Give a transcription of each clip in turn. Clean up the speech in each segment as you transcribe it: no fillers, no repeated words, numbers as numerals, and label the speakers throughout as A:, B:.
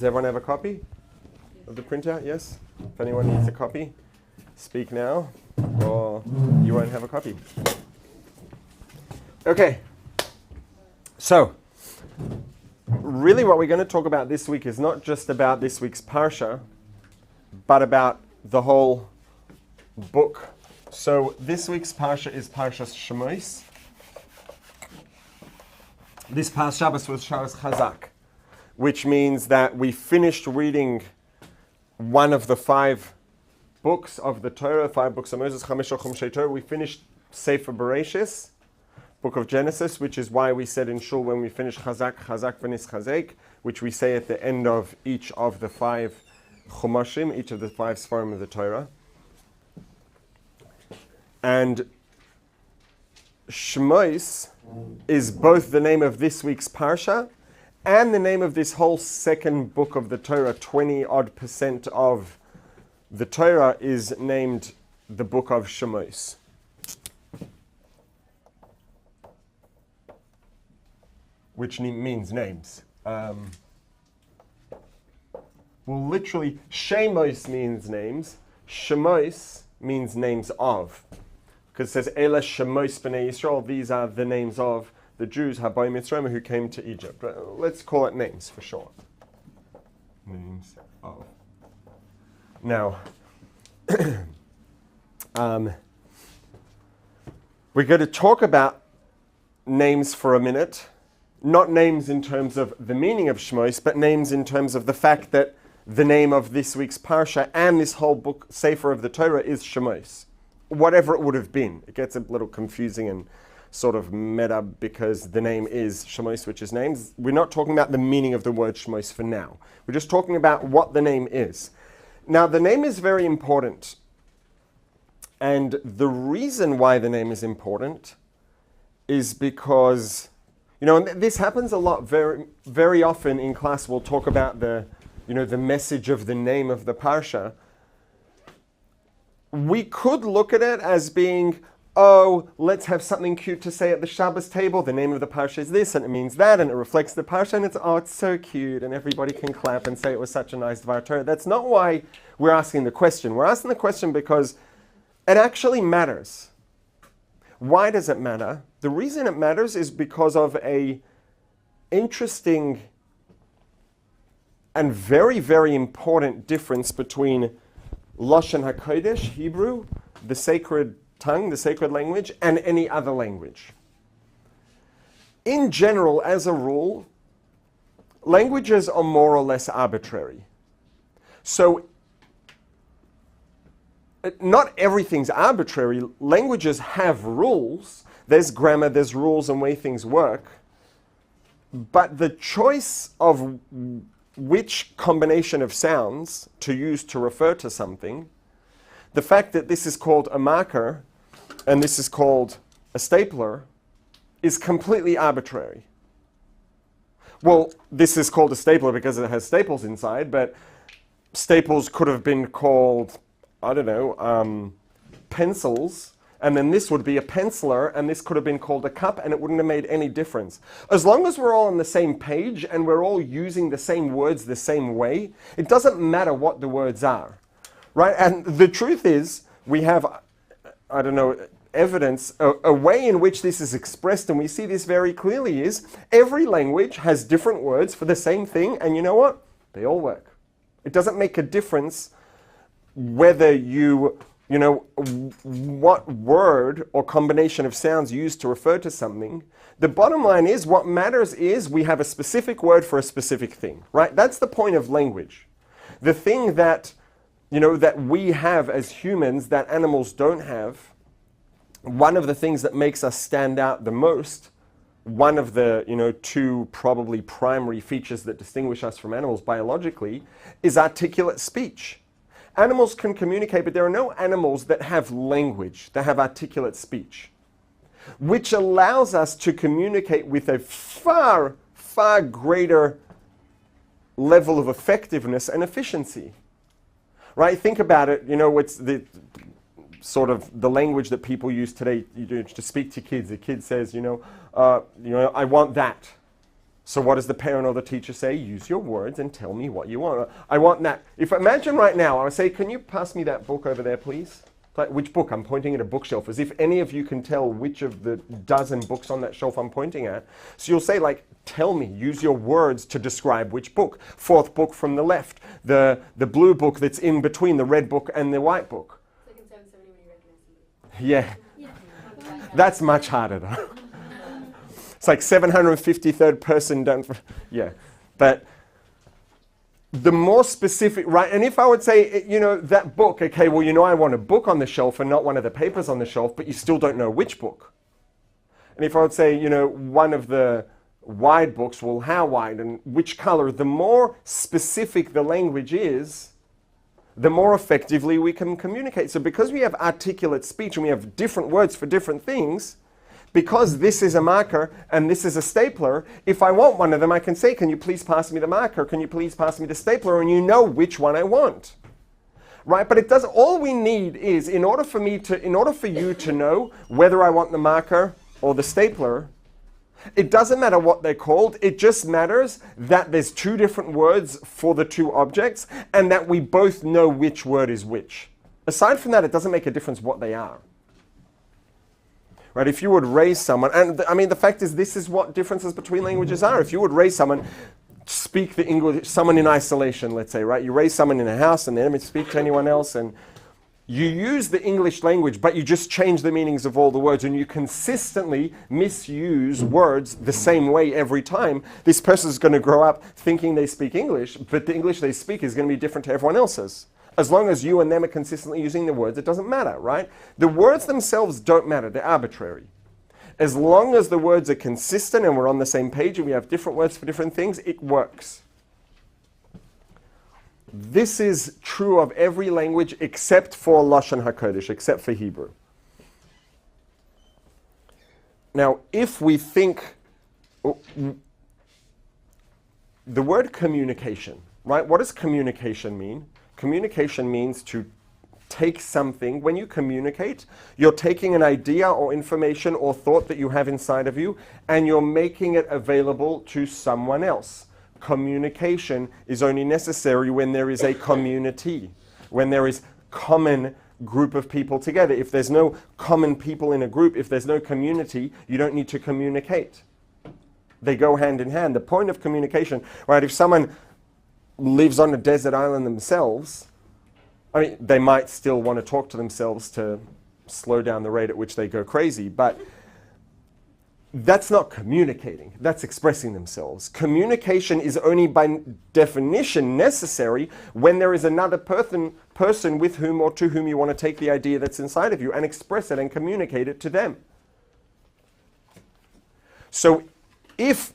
A: Does everyone have a copy of the printout? Yes? If anyone needs a copy, speak now, or you won't have a copy. Okay. So, really what we're going to talk about this week is not just about this week's Parsha, but about the whole book. So, this week's Parsha is Parshas Shemos. This past Shabbos was Shabbos Chazak, which means that we finished reading one of the 5 books of the Torah, 5 books of Moses, Chamesh Chumshei Torah. We finished Sefer Bereshis, book of Genesis, which is why we said in Shul when we finish Chazak, Chazak v'nis Chazek, which we say at the end of each of the 5 Chumashim, each of the 5 Sfarim of the Torah. And Shemos is both the name of this week's Parsha and the name of this whole second book of the Torah. 20% of the Torah is named the book of Shemos. Which means names. Well, literally, Shemos means names. Shemos means names of. Because it says, Ela Shemos b'nei Yisroel, these are the names of the Jews, Habai Mitzrayim, who came to Egypt. But let's call it names for sure. Names of. Now, we're going to talk about names for a minute. Not names in terms of the meaning of Shemos, but names in terms of the fact that the name of this week's Parsha and this whole book, Sefer of the Torah, is Shemos. Whatever it would have been. It gets a little confusing and sort of meta because the name is Shemos, which is names. We're not talking about the meaning of the word Shemos for now. We're just talking about what the name is. Now, the name is very important. And the reason why the name is important is because, and this happens a lot, very, very often in class. We'll talk about the message of the name of the Parsha. We could look at it as being, let's have something cute to say at the Shabbos table. The name of the Parsha is this, and it means that, and it reflects the Parsha, and it's so cute, and everybody can clap and say it was such a nice Dvar Torah. That's not why we're asking the question. We're asking the question because it actually matters. Why does it matter? The reason it matters is because of a interesting and very, very important difference between Lashon HaKodesh, Hebrew, the sacred tongue, the sacred language, and any other language. In general, as a rule, languages are more or less arbitrary. So, not everything's arbitrary. Languages have rules. There's grammar, there's rules and way things work. But the choice of which combination of sounds to use to refer to something, the fact that this is called a marker and this is called a stapler is completely arbitrary. Well, this is called a stapler because it has staples inside, but staples could have been called, pencils, and then this would be a penciler, and this could have been called a cup, and it wouldn't have made any difference. As long as we're all on the same page and we're all using the same words the same way, it doesn't matter what the words are, right? And the truth is, we have, evidence, a way in which this is expressed, and we see this very clearly, is every language has different words for the same thing, and you know what? They all work. It doesn't make a difference whether what word or combination of sounds used to refer to something. The bottom line is, what matters is we have a specific word for a specific thing, right? That's the point of language. The thing that, that we have as humans that animals don't have, one of the things that makes us stand out the most, one of the, 2 probably primary features that distinguish us from animals biologically, is articulate speech. Animals can communicate, but there are no animals that have language, that have articulate speech, which allows us to communicate with a far, far greater level of effectiveness and efficiency. Right? Think about it, it's the sort of the language that people use today to speak to kids. A kid says, I want that. So what does the parent or the teacher say? Use your words and tell me what you want. I want that. Imagine right now, I would say, can you pass me that book over there, please? Like, which book? I'm pointing at a bookshelf, as if any of you can tell which of the dozen books on that shelf I'm pointing at. So you'll say, like, tell me, use your words to describe which book. Fourth book from the left, the blue book that's in between the red book and the white book.
B: It's like in 770 when you recognize somebody.
A: Yeah. That's much harder, though. It's like 753rd person done for, yeah. But the more specific, right? And if I would say, you know, that book, okay, well, you know, I want a book on the shelf and not one of the papers on the shelf, but you still don't know which book. And if I would say, you know, one of the wide books, well, how wide and which color, the more specific the language is, the more effectively we can communicate. So because we have articulate speech and we have different words for different things, because this is a marker and this is a stapler, if I want one of them, I can say, can you please pass me the marker? Can you please pass me the stapler? And you know which one I want. Right? But it doesn't, all we need is, in order for you to know whether I want the marker or the stapler, it doesn't matter what they're called. It just matters that there's two different words for the two objects and that we both know which word is which. Aside from that, it doesn't make a difference what they are. Right? If you would raise someone, and I mean, the fact is, this is what differences between languages are. If you would raise someone, speak the English, someone in isolation, let's say, right? You raise someone in a house and they don't speak to anyone else, and you use the English language, but you just change the meanings of all the words, and you consistently misuse words the same way every time. This person is going to grow up thinking they speak English, but the English they speak is going to be different to everyone else's. As long as you and them are consistently using the words, it doesn't matter, right? The words themselves don't matter. They're arbitrary. As long as the words are consistent and we're on the same page and we have different words for different things, it works. This is true of every language except for Lashon HaKodesh, except for Hebrew. Now, if we think, the word communication, right? What does communication mean? Communication means to take something. When you communicate, you're taking an idea or information or thought that you have inside of you and you're making it available to someone else. Communication is only necessary when there is a community, when there is common group of people together. If there's no common people in a group, if there's no community, you don't need to communicate. They go hand in hand. The point of communication, right? If someone lives on a desert island themselves, I mean, they might still want to talk to themselves to slow down the rate at which they go crazy, but that's not communicating. That's expressing themselves. Communication is only by definition necessary when there is another person with whom or to whom you want to take the idea that's inside of you and express it and communicate it to them. So if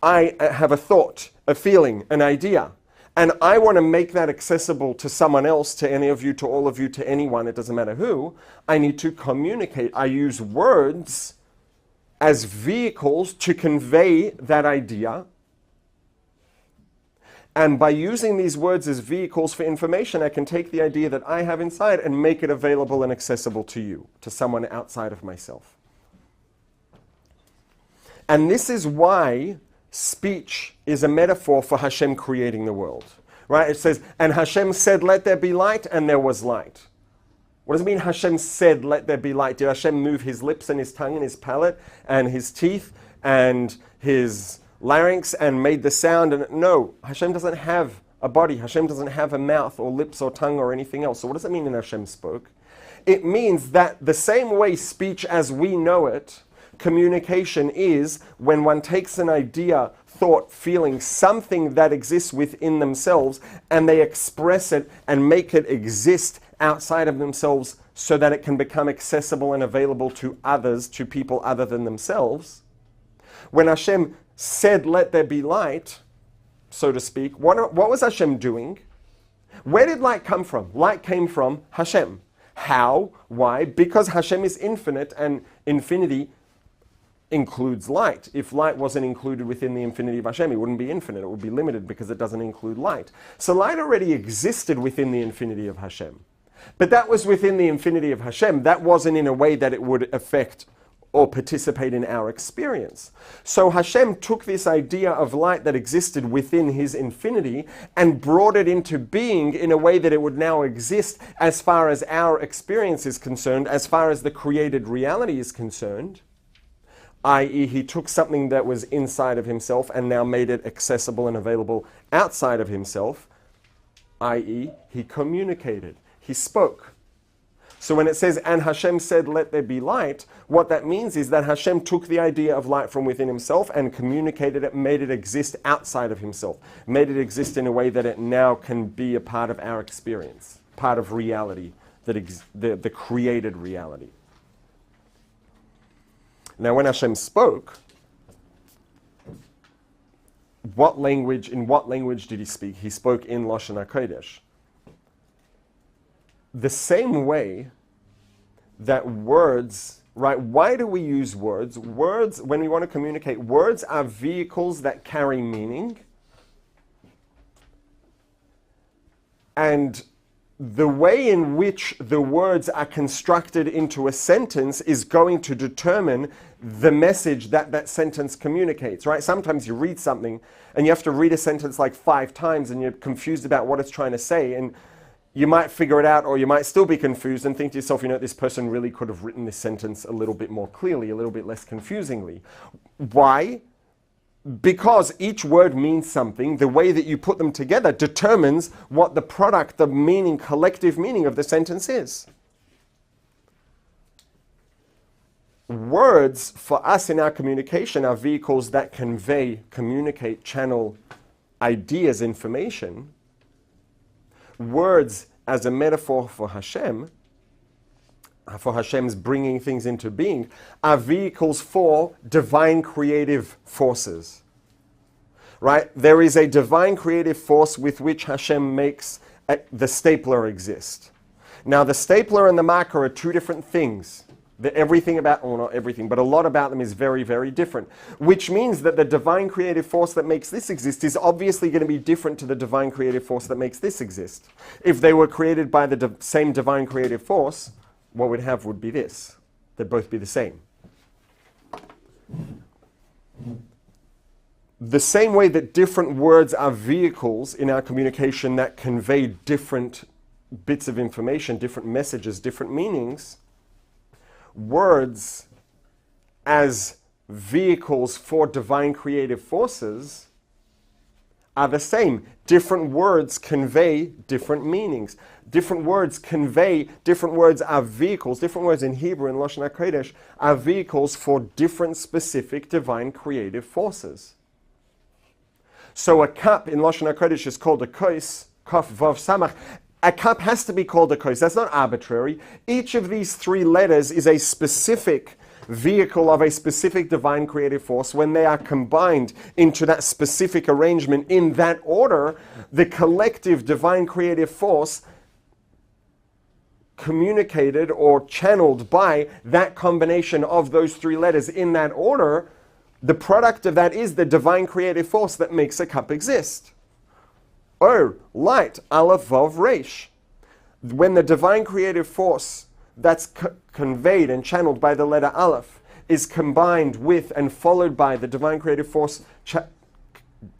A: I have a thought, a feeling, an idea, and I want to make that accessible to someone else, to any of you, to all of you, to anyone, it doesn't matter who, I need to communicate. I use words as vehicles to convey that idea. And by using these words as vehicles for information, I can take the idea that I have inside and make it available and accessible to you, to someone outside of myself. And this is why speech is a metaphor for Hashem creating the world, right? It says, and Hashem said, let there be light, and there was light. What does it mean Hashem said, let there be light? Did Hashem move his lips and his tongue and his palate and his teeth and his larynx and made the sound? And no, Hashem doesn't have a body. Hashem doesn't have a mouth or lips or tongue or anything else. So what does it mean when Hashem spoke? It means that the same way speech as we know it, communication is when one takes an idea, thought, feeling, something that exists within themselves, and they express it and make it exist outside of themselves so that it can become accessible and available to others, to people other than themselves. When Hashem said, let there be light, so to speak, what was Hashem doing? Where did light come from? Light came from Hashem. How? Why? Because Hashem is infinite, and infinity includes light. If light wasn't included within the infinity of Hashem, it wouldn't be infinite. It would be limited because it doesn't include light. So light already existed within the infinity of Hashem. But that was within the infinity of Hashem. That wasn't in a way that it would affect or participate in our experience. So Hashem took this idea of light that existed within his infinity and brought it into being in a way that it would now exist as far as our experience is concerned, as far as the created reality is concerned, i.e. he took something that was inside of himself and now made it accessible and available outside of himself, i.e. he communicated, he spoke. So when it says, and Hashem said, let there be light, what that means is that Hashem took the idea of light from within himself and communicated it, made it exist outside of himself, made it exist in a way that it now can be a part of our experience, part of reality, the created reality. Now when Hashem spoke, in what language did he speak? He spoke in Lashon HaKodesh. The same way that words, right? Why do we use words? Words, when we want to communicate, words are vehicles that carry meaning. And the way in which the words are constructed into a sentence is going to determine the message that that sentence communicates, right? Sometimes you read something and you have to read a sentence like 5 times and you're confused about what it's trying to say, and you might figure it out, or you might still be confused and think to yourself, this person really could have written this sentence a little bit more clearly, a little bit less confusingly. Why? Because each word means something. The way that you put them together determines what the product, the meaning, collective meaning of the sentence is. Words, for us in our communication, are vehicles that convey, communicate, channel ideas, information. Words as a metaphor for Hashem, for Hashem's bringing things into being, are vehicles for divine creative forces. Right? There is a divine creative force with which Hashem makes the stapler exist. Now the stapler and the marker are 2 different things. Everything about, or not everything, but a lot about them is very, very different. Which means that the divine creative force that makes this exist is obviously going to be different to the divine creative force that makes this exist. If they were created by the same divine creative force, what we'd have would be this. They'd both be the same. The same way that different words are vehicles in our communication that convey different bits of information, different messages, different meanings, words as vehicles for divine creative forces are the same. Different words convey different meanings. Different words are vehicles. Different words in Hebrew and Lashon HaKodesh are vehicles for different specific divine creative forces. So a cup in Lashon HaKodesh is called a kos, kaf, vav, samach. A cup has to be called a kos. That's not arbitrary. Each of these 3 letters is a specific vehicle of a specific divine creative force. When they are combined into that specific arrangement in that order, the collective divine creative force communicated or channeled by that combination of those 3 letters in that order, the product of that is the divine creative force that makes a cup exist. Or, light, aleph, vav, resh. When the divine creative force that's conveyed and channeled by the letter aleph is combined with and followed by the divine creative force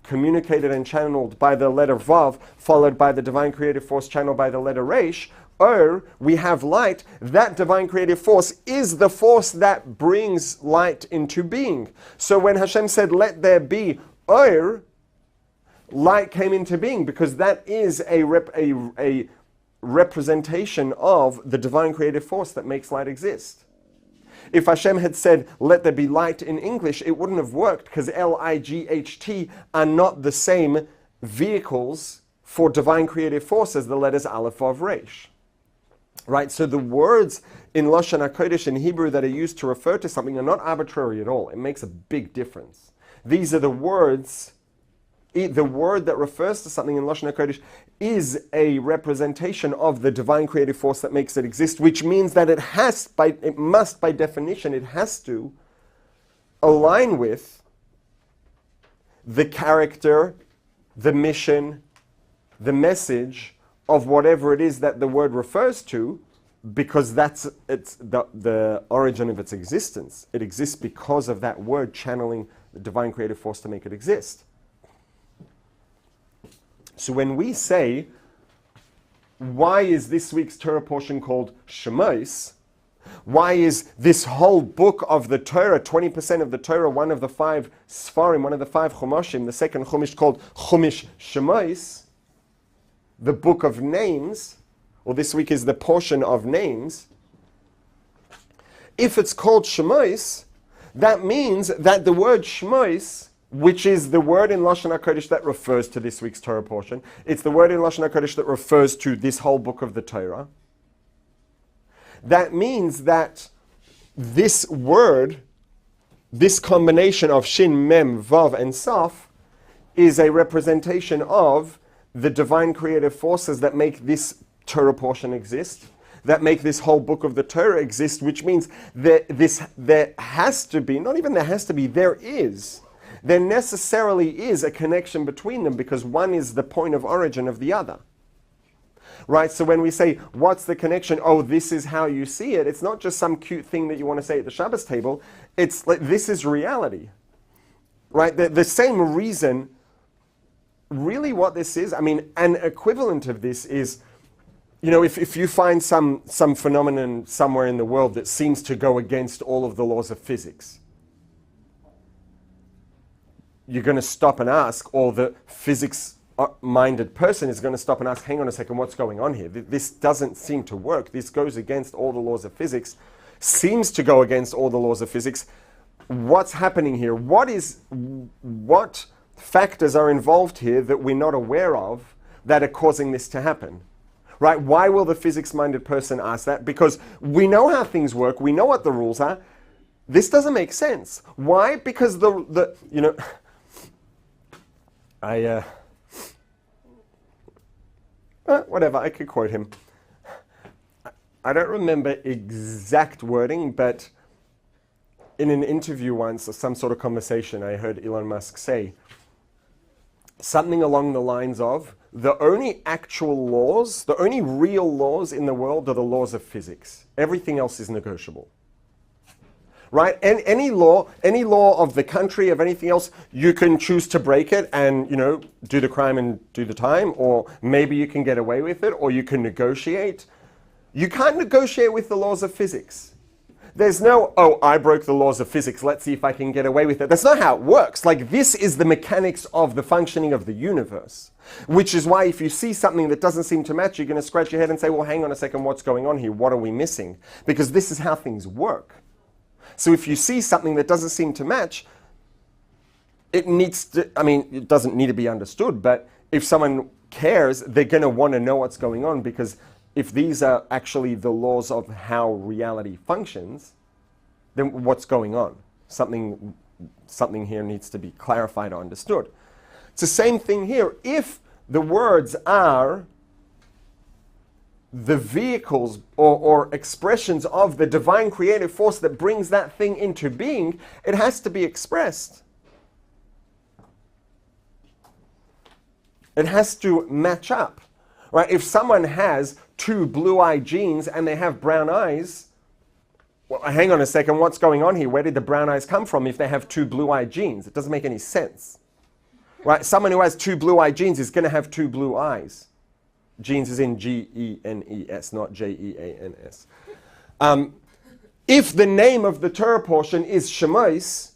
A: communicated and channeled by the letter vav, followed by the divine creative force channeled by the letter resh, or we have light. That divine creative force is the force that brings light into being. So when Hashem said, let there be or, light came into being, because that is a representation of the divine creative force that makes light exist. If Hashem had said, let there be light in English, it wouldn't have worked, because L-I-G-H-T are not the same vehicles for divine creative force as the letters Aleph, Vav, Resh. Right? So the words in Lashon HaKodesh in Hebrew that are used to refer to something are not arbitrary at all. It makes a big difference. These are the words. The word that refers to something in Lashon HaKodesh is a representation of the divine creative force that makes it exist, which means that it must, by definition, it has to align with the character, the mission, the message of whatever it is that the word refers to, because it's the origin of its existence. It exists because of that word channeling the divine creative force to make it exist. So when we say, why is this week's Torah portion called Shemos? Why is this whole book of the Torah, 20% of the Torah, one of the 5 Sfarim, one of the 5 Chumash, the second Chumash called Chumash Shemos, the book of names, or this week is the portion of names. If it's called Shemos, that means that the word Shemos, which is the word in Lashon HaKodesh that refers to this week's Torah portion, it's the word in Lashon HaKodesh that refers to this whole book of the Torah. That means that this word, this combination of Shin, Mem, Vav, and Saf, is a representation of the divine creative forces that make this Torah portion exist, that make this whole book of the Torah exist, which means that there has to be, not even there has to be, there necessarily is a connection between them, because one is the point of origin of the other. Right? So when we say, what's the connection? Oh, this is how you see it. It's not just some cute thing that you want to say at the Shabbos table. It's like, this is reality. Right? The same reason, really what this is, I mean, an equivalent of this is, you know, if you find some phenomenon somewhere in the world that seems to go against all of the laws of physics, you're going to stop and ask, or the physics-minded person is going to stop and ask, hang on a second, what's going on here? This doesn't seem to work. This goes against all the laws of physics, seems to go against all the laws of physics. What's happening here? What factors are involved here that we're not aware of that are causing this to happen? Right? Why will the physics-minded person ask that? Because we know how things work. We know what the rules are. This doesn't make sense. Why? Because whatever, I could quote him. I don't remember exact wording, but in an interview once, or some sort of conversation, I heard Elon Musk say something along the lines of, the only actual laws, the only real laws in the world are the laws of physics. Everything else is negotiable. Right? And any law of the country, of anything else, you can choose to break it and, do the crime and do the time, or maybe you can get away with it, or you can negotiate. You can't negotiate with the laws of physics. There's no, I broke the laws of physics, let's see if I can get away with it. That's not how it works. Like, this is the mechanics of the functioning of the universe. Which is why if you see something that doesn't seem to match, you're going to scratch your head and say, well, hang on a second, what's going on here? What are we missing? Because this is how things work. So if you see something that doesn't seem to match, it doesn't need to be understood, but if someone cares, they're going to want to know what's going on, because if these are actually the laws of how reality functions, then what's going on? Something here needs to be clarified or understood. It's the same thing here. If the words are the vehicles or expressions of the divine creative force that brings that thing into being, it has to be expressed. It has to match up. Right? If someone has 2 blue-eyed genes and they have brown eyes, well, hang on a second, what's going on here? Where did the brown eyes come from if they have 2 blue-eyed genes? It doesn't make any sense. Right? Someone who has 2 blue-eyed genes is going to have 2 blue eyes. Genes is in G-E-N-E-S, not J-E-A-N-S. If the name of the Torah portion is Shemos,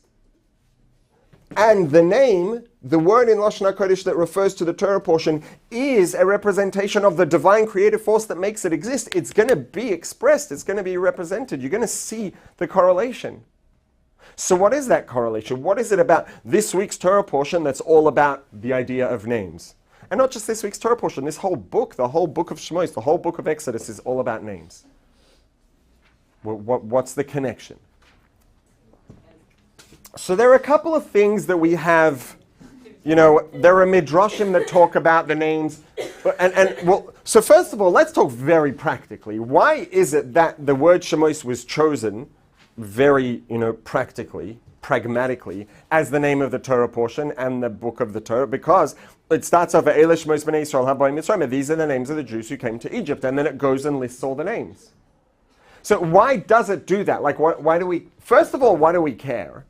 A: and the name, the word in Lashon HaKodesh that refers to the Torah portion, is a representation of the divine creative force that makes it exist, it's going to be expressed, it's going to be represented. You're going to see the correlation. So what is that correlation? What is it about this week's Torah portion that's all about the idea of names? And not just this week's Torah portion, this whole book, the whole book of Shemos, the whole book of Exodus is all about names. What's the connection? So there are a couple of things that we have, there are midrashim that talk about the names. So first of all, let's talk very practically. Why is it that the word Shemos was chosen very, pragmatically, as the name of the Torah portion and the book of the Torah? Because it starts off, Eila Shemos Bnei Yisrael Habayim Mitzrayim. These are the names of the Jews who came to Egypt. And then it goes and lists all the names. So why does it do that? Like, why do we, first of all, why do we care?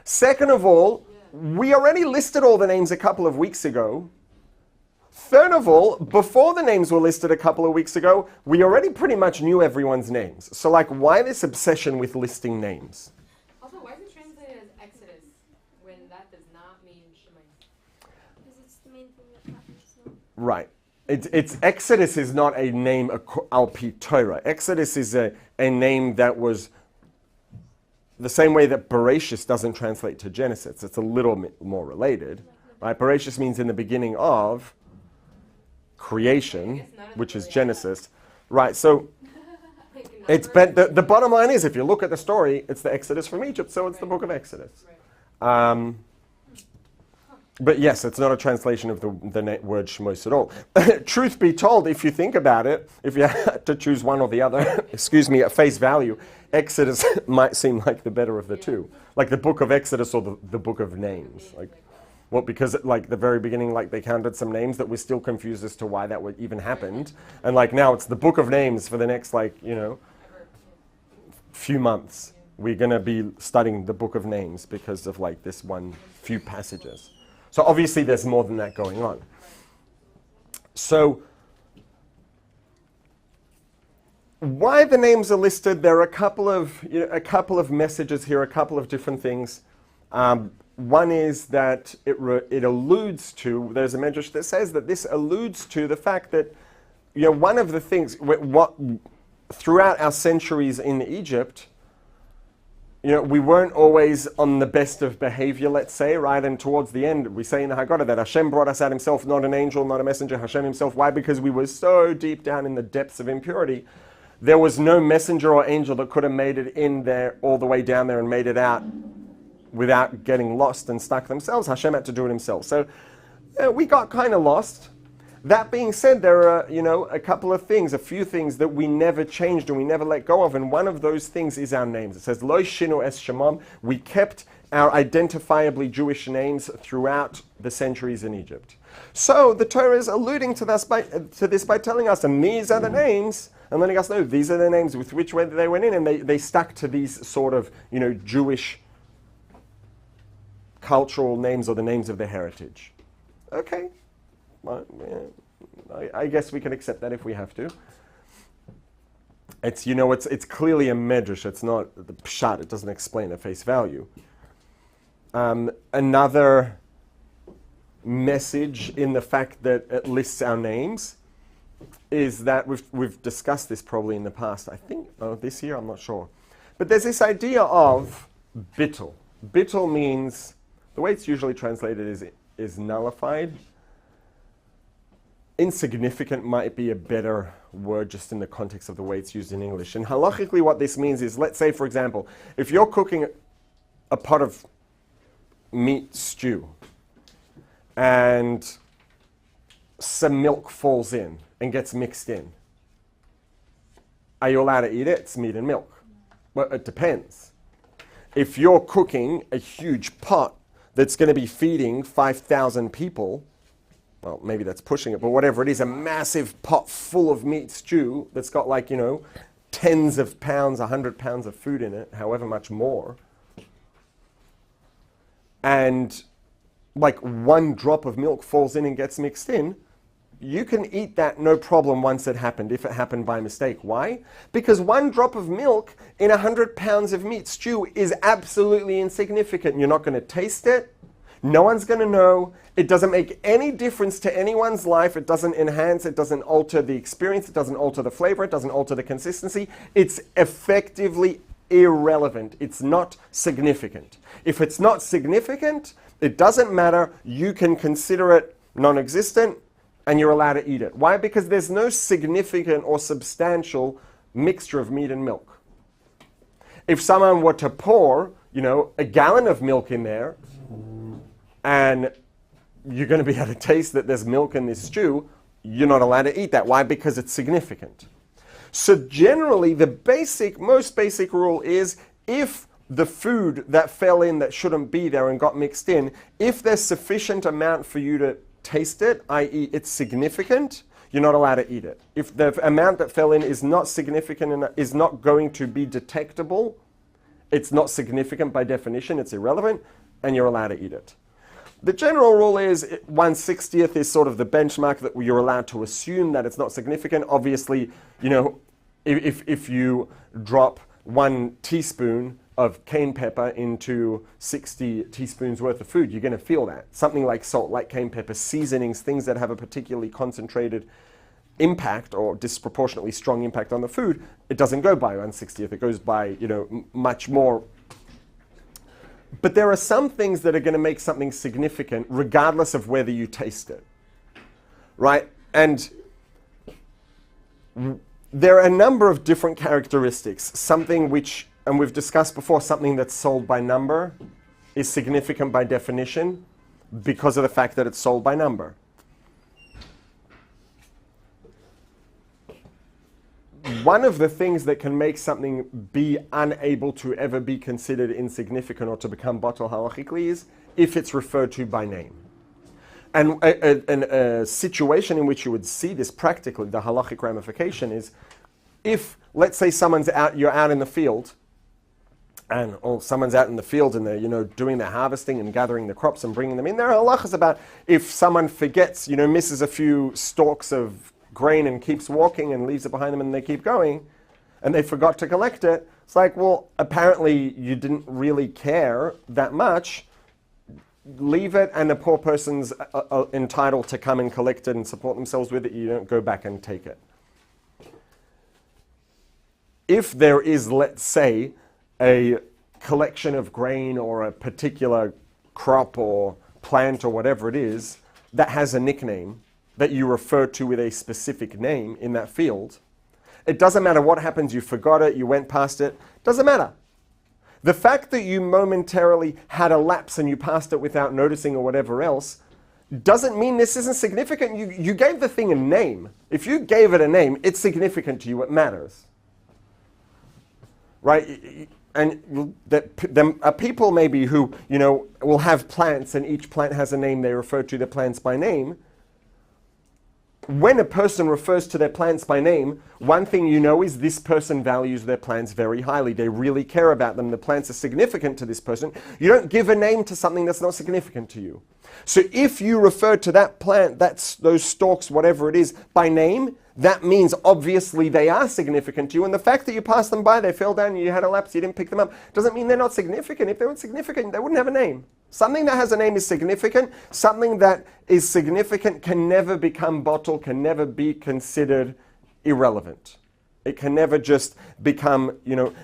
A: Second of all, we already listed all the names a couple of weeks ago. Third of all, before the names were listed a couple of weeks ago, we already pretty much knew everyone's names. So like, why this obsession with listing names?
B: Also, why is it translated as Exodus when that does not mean Shemai?
C: Because it's the main thing that happens. So.
A: Right. It's Exodus is not a name al pi Torah. Exodus is a name that was the same way that Bereshis doesn't translate to Genesis. It's a little bit more related. Right? Bereshis means in the beginning of creation, which is Genesis. Right, so it's the bottom line is, if you look at the story, it's the Exodus from Egypt, so it's the book of Exodus. But yes, it's not a translation of the word Shemos at all. Truth be told, if you think about it, if you had to choose one or the other, excuse me, at face value, Exodus might seem like the better of the two. Like the book of Exodus or the book of names. Like, well, because like the very beginning, like they counted some names that we're still confused as to why that would even happened. And like now it's the book of names for the next few months. We're going to be studying the book of names because of like this one few passages. So obviously there's more than that going on. So why the names are listed, there are a couple of messages here, a couple of different things. One is that it alludes to, there's a medrash that says that this alludes to the fact that, one of the things, what throughout our centuries in Egypt, we weren't always on the best of behavior, let's say, right? And towards the end, we say in the Haggadah that Hashem brought us out himself, not an angel, not a messenger, Hashem himself. Why? Because we were so deep down in the depths of impurity. There was no messenger or angel that could have made it in there, all the way down there and made it out without getting lost and stuck themselves. Hashem had to do it himself. So we got kind of lost. That being said, there are, a couple of things, a few things that we never changed and we never let go of. And one of those things is our names. It says, Lo shinu es shemam. We kept our identifiably Jewish names throughout the centuries in Egypt. So the Torah is alluding to this by telling us, and these are the names, and letting us know these are the names with which way they went in, and they stuck to these sort of, Jewish cultural names or the names of their heritage. Okay. Well, yeah, I guess we can accept that if we have to. It's it's clearly a medrash. It's not the pshat. It doesn't explain at face value. Another message in the fact that it lists our names is that we've discussed this probably in the past. I think this year, I'm not sure, but there's this idea of bittul. Bittul means, the way it's usually translated is nullified. Insignificant might be a better word just in the context of the way it's used in English. And halachically what this means is, let's say for example, if you're cooking a pot of meat stew and some milk falls in and gets mixed in, are you allowed to eat it? It's meat and milk. Well, it depends. If you're cooking a huge pot that's going to be feeding 5,000 people, well, maybe that's pushing it, but whatever it is, a massive pot full of meat stew that's got tens of pounds, 100 pounds of food in it, however much more, and one drop of milk falls in and gets mixed in, you can eat that no problem once it happened, if it happened by mistake. Why? Because one drop of milk in 100 pounds of meat stew is absolutely insignificant. You're not going to taste it. No one's going to know. It doesn't make any difference to anyone's life. It doesn't enhance, it doesn't alter the experience, it doesn't alter the flavor, it doesn't alter the consistency. It's effectively irrelevant. It's not significant. If it's not significant, it doesn't matter. You can consider it non-existent and you're allowed to eat it. Why? Because there's no significant or substantial mixture of meat and milk. If someone were to pour, a gallon of milk in there, and you're going to be able to taste that there's milk in this stew, you're not allowed to eat that. Why? Because it's significant. So generally, the most basic rule is, if the food that fell in that shouldn't be there and got mixed in, if there's sufficient amount for you to taste it, i.e. it's significant, you're not allowed to eat it. If the amount that fell in is not significant enough, is not going to be detectable, it's not significant by definition, it's irrelevant, and you're allowed to eat it. The general rule is 1/60th is sort of the benchmark that you're allowed to assume that it's not significant. Obviously, if you drop 1 teaspoon of cane pepper into 60 teaspoons worth of food, you're going to feel that. Something like salt, like cane pepper, seasonings, things that have a particularly concentrated impact or disproportionately strong impact on the food, it doesn't go by 1/60th. It goes by, much more. But there are some things that are going to make something significant regardless of whether you taste it, right? And there are a number of different characteristics. Something which, and we've discussed before, something that's sold by number is significant by definition because of the fact that it's sold by number. One of the things that can make something be unable to ever be considered insignificant or to become batel halachically is if it's referred to by name. And a situation in which you would see this practically, the halachic ramification is if, let's say, you're out in the field, or someone's out in the field and they're, doing their harvesting and gathering the crops and bringing them in. There are halachas about if someone forgets, misses a few stalks of grain and keeps walking and leaves it behind them and they keep going and they forgot to collect it. It's like, well, apparently you didn't really care that much. Leave it, and a poor person's entitled to come and collect it and support themselves with it. You don't go back and take it. If there is, let's say, a collection of grain or a particular crop or plant or whatever it is that has a nickname that you refer to with a specific name in that field, it doesn't matter what happens, you forgot it, you went past it, doesn't matter. The fact that you momentarily had a lapse and you passed it without noticing or whatever else doesn't mean this isn't significant. You gave the thing a name. If you gave it a name, it's significant to you, it matters. Right? And there are people maybe who, will have plants and each plant has a name, they refer to the plants by name. When a person refers to their plants by name, one thing is this person values their plants very highly. They really care about them. The plants are significant to this person. You don't give a name to something that's not significant to you. So if you refer to that plant, those stalks, whatever it is, by name, that means obviously they are significant to you. And the fact that you passed them by, they fell down, you had a lapse, you didn't pick them up, doesn't mean they're not significant. If they weren't significant, they wouldn't have a name. Something that has a name is significant. Something that is significant can never become bottle, can never be considered irrelevant. It can never just become,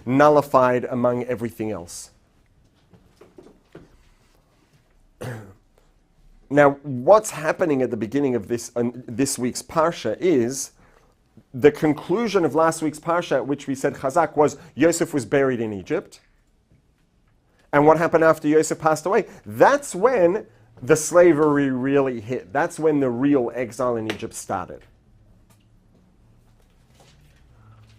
A: nullified among everything else. Now, what's happening at the beginning of this week's Parsha is the conclusion of last week's Parsha, which we said Chazak, was Yosef was buried in Egypt. And what happened after Yosef passed away? That's when the slavery really hit. That's when the real exile in Egypt started.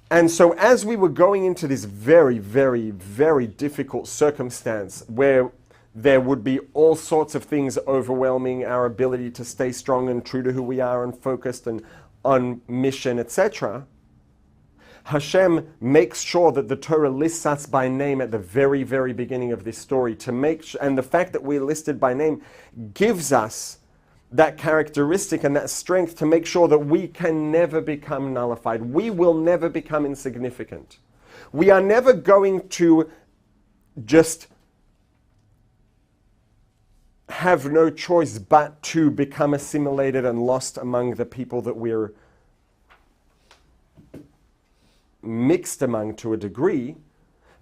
A: And so as we were going into this very, very, very difficult circumstance where there would be all sorts of things overwhelming our ability to stay strong and true to who we are and focused and on mission, etc., Hashem makes sure that the Torah lists us by name at the very, very beginning of this story and the fact that we're listed by name gives us that characteristic and that strength to make sure that we can never become nullified. We will never become insignificant. We are never going to just have no choice but to become assimilated and lost among the people that we're mixed among to a degree,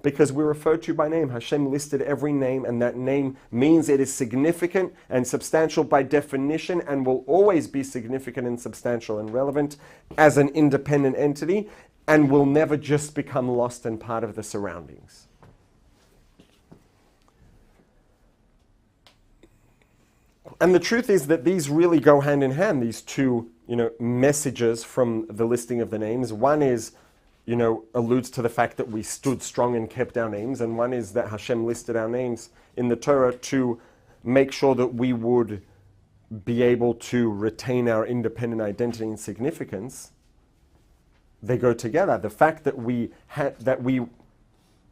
A: because we're referred to by name. Hashem listed every name, and that name means it is significant and substantial by definition and will always be significant and substantial and relevant as an independent entity and will never just become lost and part of the surroundings. And the truth is that these really go hand in hand, these two, messages from the listing of the names. One is, alludes to the fact that we stood strong and kept our names, and one is that Hashem listed our names in the Torah to make sure that we would be able to retain our independent identity and significance, they go together. The fact that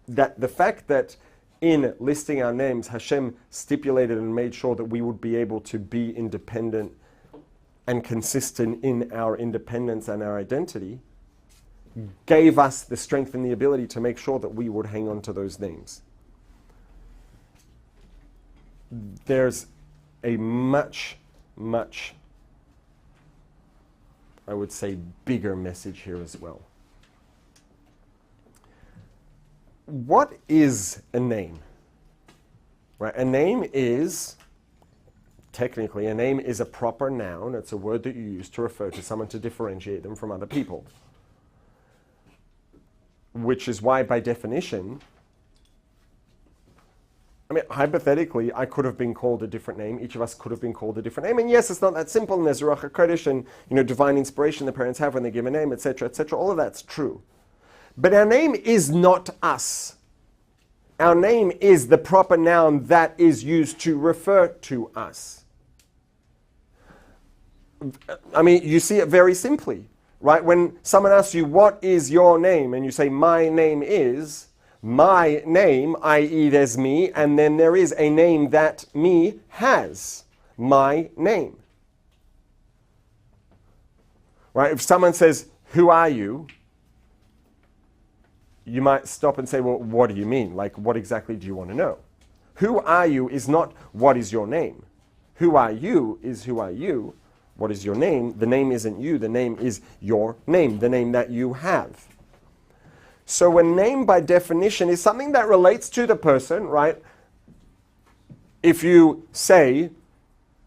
A: the fact that in listing our names, Hashem stipulated and made sure that we would be able to be independent and consistent in our independence and our identity, gave us the strength and the ability to make sure that we would hang on to those names. There's a much, I would say, bigger message here as well. What is a name? Right? A name is, technically, a name is a proper noun. It's a word that you use to refer to someone to differentiate them from other people. Which is why, by definition, I mean, hypothetically, I could have been called a different name. Each of us could have been called a different name. And yes, it's not that simple. And there's Ruach HaKodesh and, divine inspiration the parents have when they give a name, etc., etc. All of that's true. But our name is not us. Our name is the proper noun that is used to refer to us. I mean, you see it very simply, right? When someone asks you, what is your name? And you say, my name is, my name, i.e. there's me, and then there is a name that me has. My name. Right? If someone says, who are you? You might stop and say, well, what do you mean? Like, what exactly do you want to know? Who are you is not what is your name. Who are you is who are you. What is your name? The name isn't you. The name is your name, the name that you have. So a name, by definition, is something that relates to the person, right? If you say,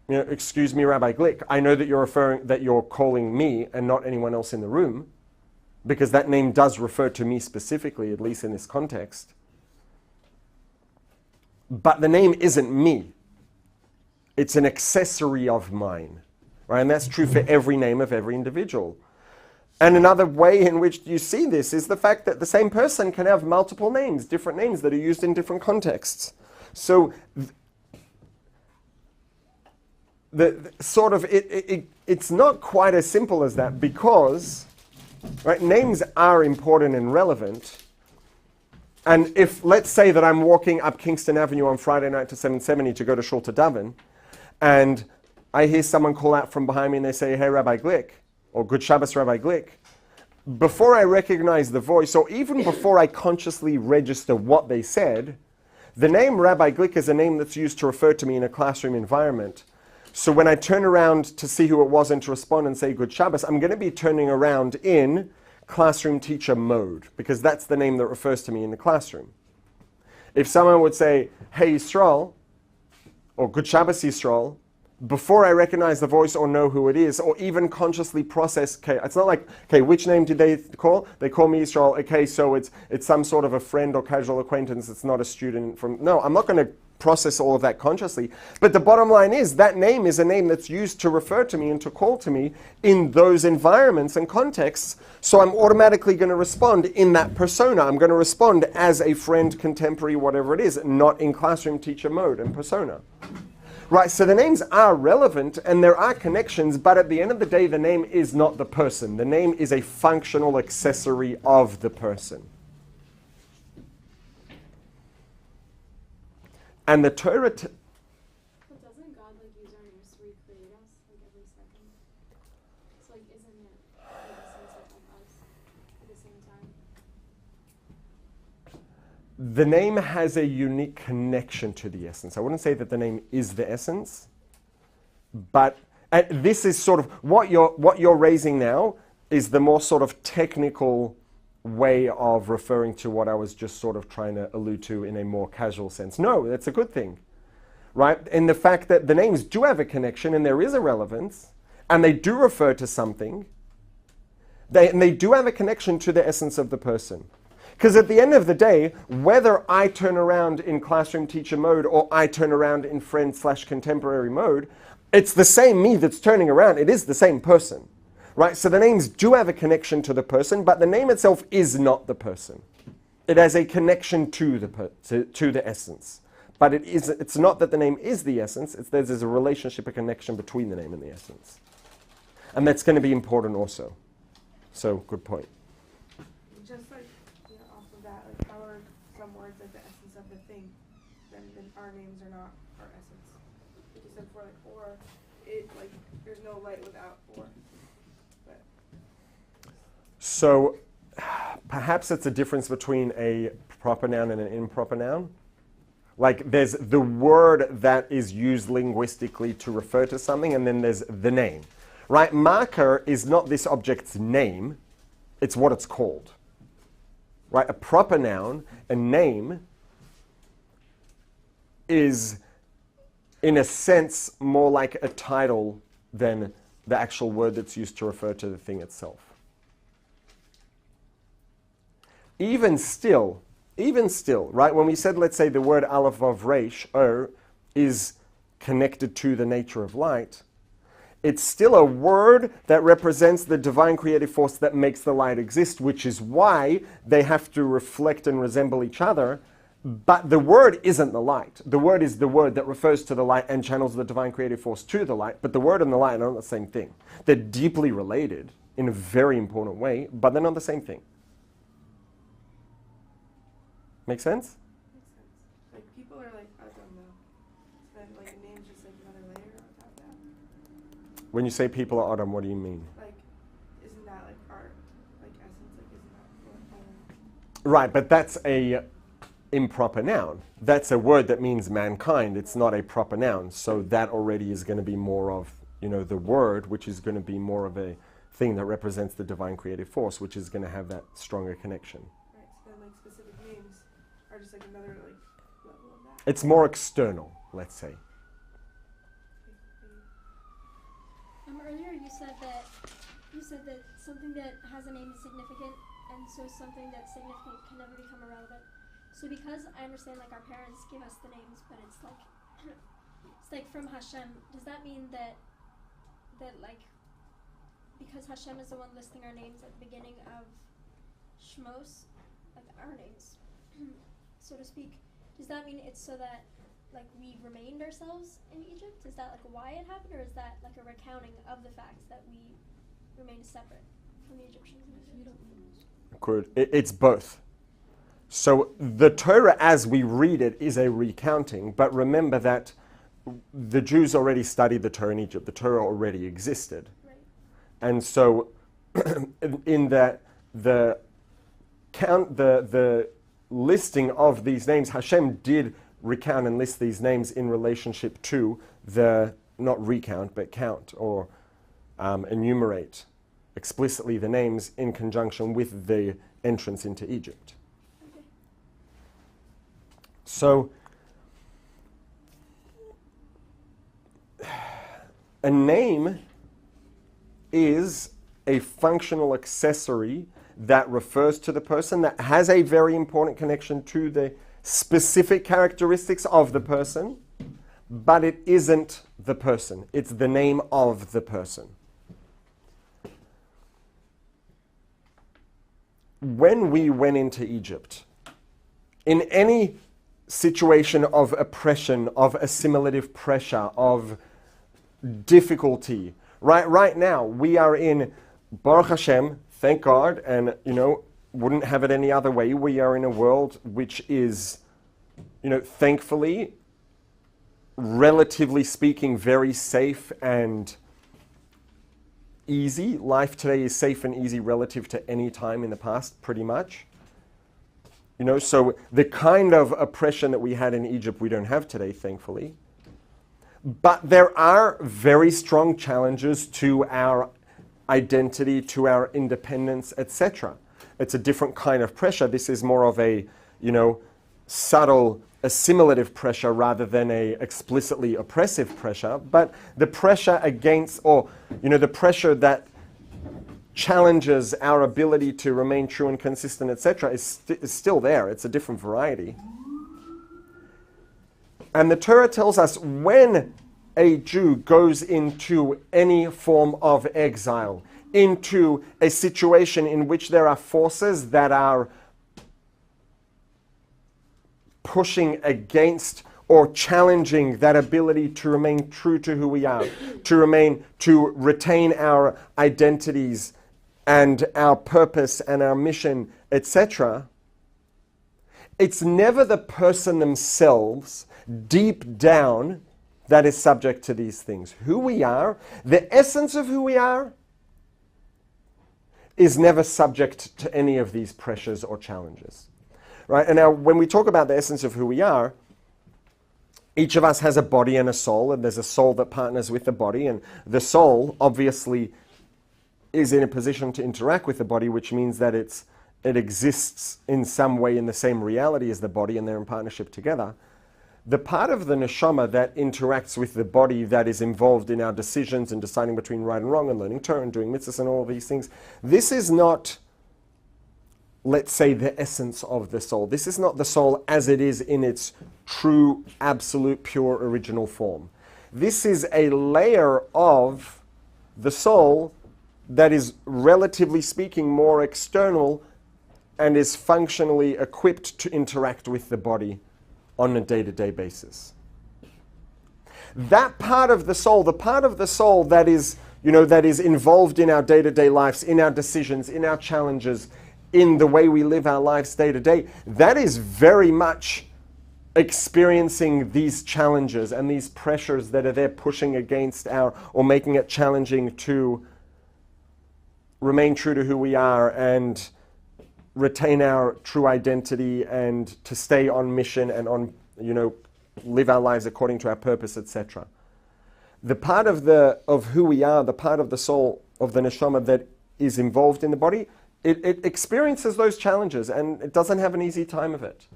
A: excuse me, Rabbi Glick, I know that you're calling me and not anyone else in the room, because that name does refer to me specifically, at least in this context. But the name isn't me. It's an accessory of mine, right? And that's true for every name of every individual. And another way in which you see this is the fact that the same person can have multiple names, different names that are used in different contexts. So it's not quite as simple as that, because right, names are important and relevant. And if, let's say that I'm walking up Kingston Avenue on Friday night to 770 to go to Shul to Daven, and I hear someone call out from behind me and they say, hey, Rabbi Glick, or Good Shabbos, Rabbi Glick. Before I recognize the voice, or even before I consciously register what they said, the name Rabbi Glick is a name that's used to refer to me in a classroom environment. So when I turn around to see who it was and to respond and say Good Shabbos, I'm going to be turning around in classroom teacher mode, because that's the name that refers to me in the classroom. If someone would say, hey Yisroel, or Good Shabbos Yisroel, before I recognize the voice or know who it is, or even consciously process, okay, it's not like, okay, which name did they call? They call me Yisroel, okay, so it's some sort of a friend or casual acquaintance, it's not a student from, no, I'm not going to process all of that consciously. But the bottom line is, that name is a name that's used to refer to me and to call to me in those environments and contexts, so I'm automatically going to respond in that persona. I'm going to respond as a friend, contemporary, whatever it is, not in classroom teacher mode and persona. Right, so the names are relevant and there are connections, but at the end of the day, the name is not the person. The name is a functional accessory of the person. And the Torah...
C: But doesn't God use our names to recreate us every second? So isn't it the sense of us at the same time?
A: The name has a unique connection to the essence. I wouldn't say that the name is the essence, but this is sort of what you're raising now is the more sort of technical way of referring to what I was just sort of trying to allude to in a more casual sense. No, that's a good thing, right? And the fact that the names do have a connection and there is a relevance, and they do refer to something, they do have a connection to the essence of the person. Because at the end of the day, whether I turn around in classroom teacher mode or I turn around in friend/contemporary mode, it's the same me that's turning around. It is the same person, right? So the names do have a connection to the person, but the name itself is not the person. It has a connection to the essence. But it's not that the name is the essence, there's a relationship, a connection between the name and the essence. And that's going to be important also. So, good point.
D: Just like, off of that, like how are some words like the essence of the thing, then our names are not our essence. Like you said before, like, or, it, like, there's no light without or. But.
A: So, perhaps it's a difference between a proper noun and an improper noun. Like there's the word that is used linguistically to refer to something, and then there's the name. Right? Marker is not this object's name, it's what it's called. Right? A proper noun, a name, is in a sense more like a title than the actual word that's used to refer to the thing itself. Even still, right, when we said, let's say, the word Aleph Vav Resh, is connected to the nature of light, it's still a word that represents the divine creative force that makes the light exist, which is why they have to reflect and resemble each other. But the word isn't the light. The word is the word that refers to the light and channels the divine creative force to the light, but the word and the light are not the same thing. They're deeply related in a very important way, but they're not the same thing. Make sense?
D: Makes sense. Like people are like, I don't know. Then like a name's just like another layer on top of that.
A: When you say people are Adam, what do you mean?
D: Like, isn't that like art? Like essence? Like isn't that what?
A: Right, but that's a improper noun. That's a word that means mankind. It's not a proper noun. So that already is going to be more of, the word, which is going to be more of a thing that represents the divine creative force, which is going to have that stronger connection.
D: Right. So then like specific names are just like another like level of that.
A: It's more external, let's say.
C: Earlier you said that something that has a name is significant, and so something that's significant can never become irrelevant. So because I understand like our parents give us the names, but it's like from Hashem, does that mean that like because Hashem is the one listing our names at the beginning of Shmos, like our names, so to speak, does that mean it's so that like we remained ourselves in Egypt? Is that like why it happened, or is that like a recounting of the fact that we remained separate from the Egyptians?
A: Good. It's both. So the Torah as we read it is a recounting, but remember that the Jews already studied the Torah in Egypt. The Torah already existed.
C: Right.
A: And so in the listing of these names, Hashem did recount and list these names in relationship to the, not recount, but count or enumerate explicitly the names in conjunction with the entrance into Egypt.
C: Okay.
A: So, a name is a functional accessory that refers to the person, that has a very important connection to the specific characteristics of the person, but it isn't the person. It's the name of the person. When we went into Egypt, in any situation of oppression, of assimilative pressure, of difficulty, right now we are in, Baruch Hashem, thank God, and wouldn't have it any other way. We are in a world which is, thankfully, relatively speaking, very safe and easy. Life today is safe and easy relative to any time in the past, pretty much. So the kind of oppression that we had in Egypt, we don't have today, thankfully. But there are very strong challenges to our identity, to our independence, etc. It's a different kind of pressure. This is more of a, subtle assimilative pressure rather than a explicitly oppressive pressure. But the pressure against, or, the pressure that challenges our ability to remain true and consistent, etc., is still there. It's a different variety. And the Torah tells us when a Jew goes into any form of exile, into a situation in which there are forces that are pushing against or challenging that ability to remain true to who we are, to retain our identities and our purpose and our mission, etc., it's never the person themselves deep down that is subject to these things. Who we are, the essence of who we are, is never subject to any of these pressures or challenges. Right? And now when we talk about the essence of who we are, each of us has a body and a soul, and there's a soul that partners with the body, and the soul obviously is in a position to interact with the body, which means that it exists in some way in the same reality as the body, and they're in partnership together. The part of the neshama that interacts with the body, that is involved in our decisions and deciding between right and wrong and learning Torah and doing mitzvahs and all of these things, this is not, let's say, the essence of the soul. This is not the soul as it is in its true, absolute, pure, original form. This is a layer of the soul that is, relatively speaking, more external and is functionally equipped to interact with the body on a day-to-day basis. That part of the soul, the part of the soul that is, that is involved in our day-to-day lives, in our decisions, in our challenges, in the way we live our lives day to day, that is very much experiencing these challenges and these pressures that are there pushing against or making it challenging to remain true to who we are and retain our true identity and to stay on mission and on, live our lives according to our purpose, etc. The part of who we are, the part of the soul of the neshama that is involved in the body, it experiences those challenges and it doesn't have an easy time of it.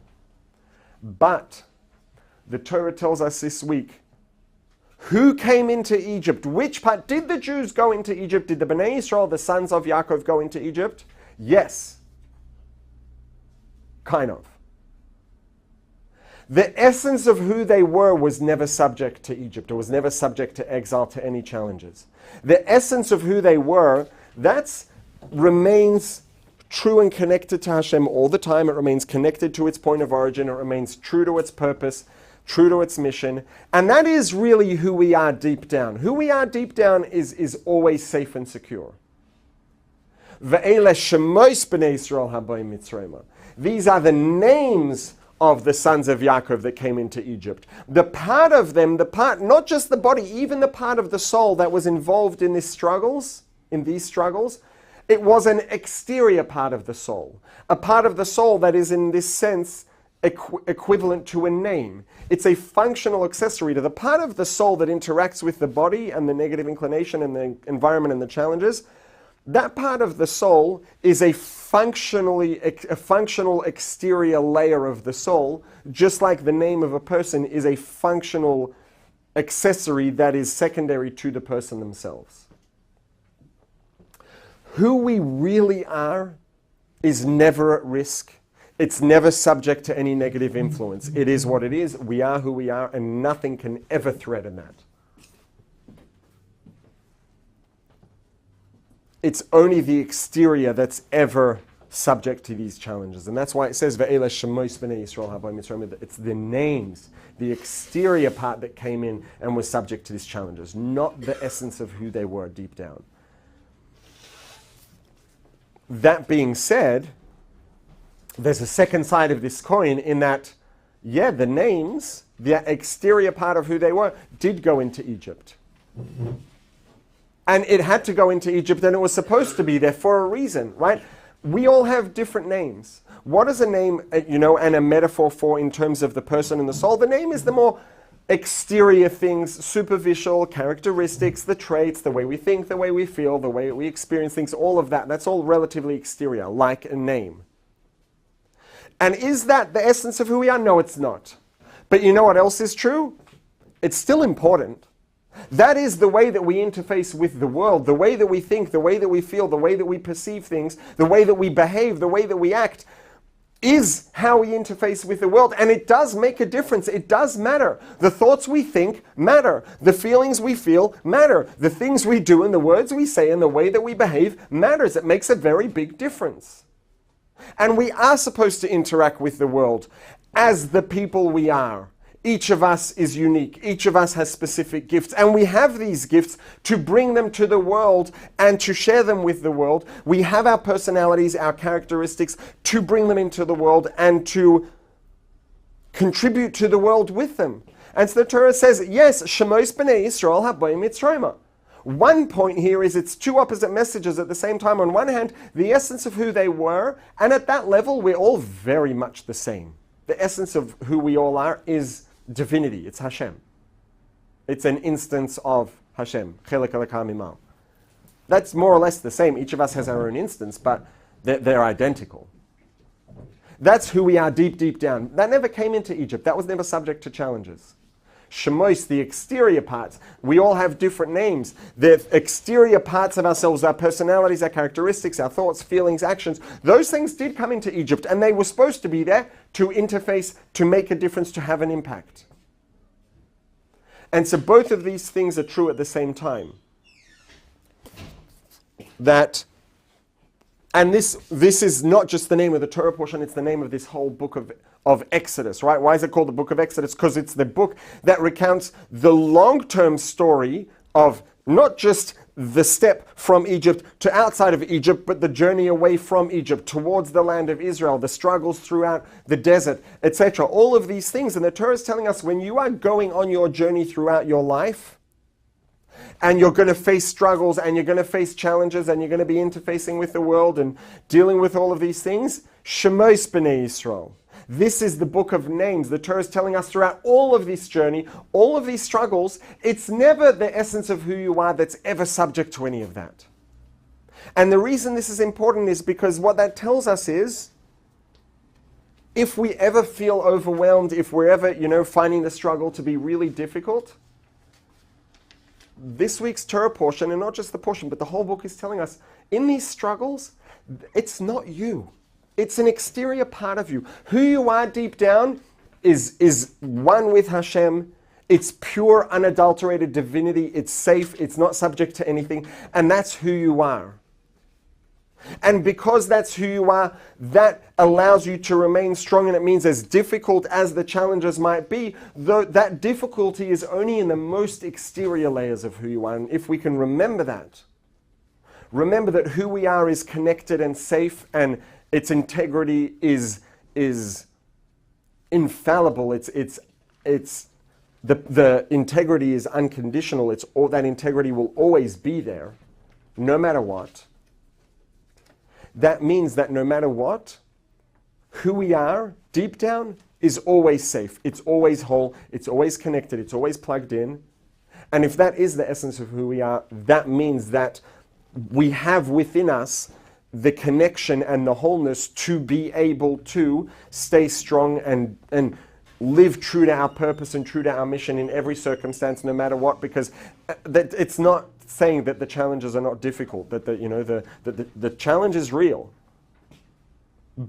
A: But the Torah tells us this week, who came into Egypt? Which part? Did the Jews go into Egypt? Did the Bnei Yisroel, the sons of Yaakov, go into Egypt? Yes. Kind of. The essence of who they were was never subject to Egypt, or was never subject to exile, to any challenges. The essence of who they were, that remains true and connected to Hashem all the time. It remains connected to its point of origin. It remains true to its purpose, true to its mission. And that is really who we are deep down. Who we are deep down is always safe and secure. Ve'ele shemos b'nei Yisrael habayim Mitzrayma. These are the names of the sons of Yaakov that came into Egypt. The part of them, not just the body, even the part of the soul that was involved in these struggles, it was an exterior part of the soul. A part of the soul that is in this sense equivalent to a name. It's a functional accessory to the part of the soul that interacts with the body and the negative inclination and the environment and the challenges. That part of the soul is a functional exterior layer of the soul, just like the name of a person is a functional accessory that is secondary to the person themselves. Who we really are is never at risk. It's never subject to any negative influence. It is what it is. We are who we are, and nothing can ever threaten that. It's only the exterior that's ever subject to these challenges. And that's why it says, Ve'ele shemos b'nei Yisrael habayim Mitzrayma. It's the names, the exterior part that came in and was subject to these challenges, not the essence of who they were deep down. That being said, there's a second side of this coin in that, the names, the exterior part of who they were, did go into Egypt. And it had to go into Egypt, and it was supposed to be there for a reason, right? We all have different names. What is a name, and a metaphor for in terms of the person and the soul? The name is the more exterior things, superficial characteristics, the traits, the way we think, the way we feel, the way we experience things, all of that. That's all relatively exterior, like a name. And is that the essence of who we are? No, it's not. But you know what else is true? It's still important. That is the way that we interface with the world, the way that we think, the way that we feel, the way that we perceive things, the way that we behave, the way that we act, is how we interface with the world. And it does make a difference. It does matter. The thoughts we think matter. The feelings we feel matter. The things we do and the words we say and the way that we behave matters. It makes a very big difference. And we are supposed to interact with the world as the people we are, each of us is unique. Each of us has specific gifts. And we have these gifts to bring them to the world and to share them with the world. We have our personalities, our characteristics to bring them into the world and to contribute to the world with them. And so the Torah says, yes, Shemos b'nei Yisroel haboim Mitzrayma. One point here is it's two opposite messages at the same time. On one hand, the essence of who they were, and at that level, we're all very much the same. The essence of who we all are is divinity. It's Hashem. It's an instance of Hashem. Chelek Elokah Mimah. That's more or less the same. Each of us has our own instance, but they're identical. That's who we are deep, deep down. That never came into Egypt. That was never subject to challenges. Shemos, the exterior parts, we all have different names. The exterior parts of ourselves, our personalities, our characteristics, our thoughts, feelings, actions, those things did come into Egypt, and they were supposed to be there to interface, to make a difference, to have an impact. And so both of these things are true at the same time. And this is not just the name of the Torah portion, it's the name of this whole book of Exodus, right? Why is it called the book of Exodus? Because it's the book that recounts the long-term story of not just the step from Egypt to outside of Egypt, but the journey away from Egypt towards the land of Israel, the struggles throughout the desert, etc. All of these things. And the Torah is telling us when you are going on your journey throughout your life, and you're going to face struggles, and you're going to face challenges, and you're going to be interfacing with the world and dealing with all of these things, Shemos b'nei Yisroel. This is the book of names. The Torah is telling us throughout all of this journey, all of these struggles, it's never the essence of who you are that's ever subject to any of that. And the reason this is important is because what that tells us is, if we ever feel overwhelmed, if we're ever, finding the struggle to be really difficult, this week's Torah portion, and not just the portion, but the whole book is telling us, in these struggles, it's not you. It's an exterior part of you. Who you are deep down is one with Hashem. It's pure, unadulterated divinity. It's safe. It's not subject to anything. And that's who you are. And because that's who you are, that allows you to remain strong. And it means as difficult as the challenges might be, though that difficulty is only in the most exterior layers of who you are. And if we can remember that who we are is connected and safe, and its integrity is infallible. The integrity is unconditional. That integrity will always be there, no matter what. That means that no matter what, who we are deep down is always safe. It's always whole. It's always connected. It's always plugged in. And if that is the essence of who we are, that means that we have within us the connection and the wholeness to be able to stay strong and live true to our purpose and true to our mission in every circumstance, no matter what, because it's not saying that the challenges are not difficult, that the challenge is real.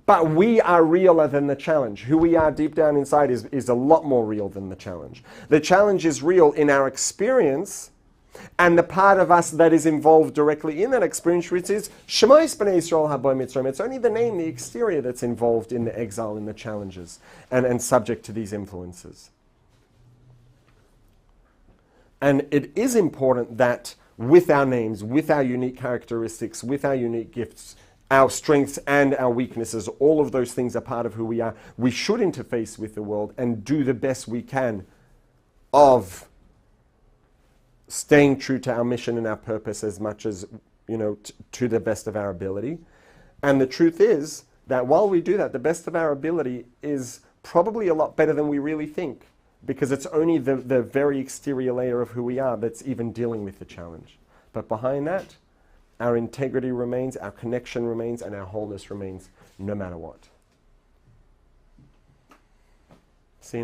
A: But we are realer than the challenge. Who we are deep down inside is a lot more real than the challenge. The challenge is real in our experience, and the part of us that is involved directly in that experience, which is Shemos b'nei Yisroel haboim Mitzrayim. It's only the name, the exterior, that's involved in the exile, in the challenges, and subject to these influences. And it is important that with our names, with our unique characteristics, with our unique gifts, our strengths and our weaknesses, all of those things are part of who we are. We should interface with the world and do the best we can of staying true to our mission and our purpose as much as, to the best of our ability. And the truth is that while we do that, the best of our ability is probably a lot better than we really think, because it's only the very exterior layer of who we are that's even dealing with the challenge. But behind that, our integrity remains, our connection remains, and our wholeness remains no matter what.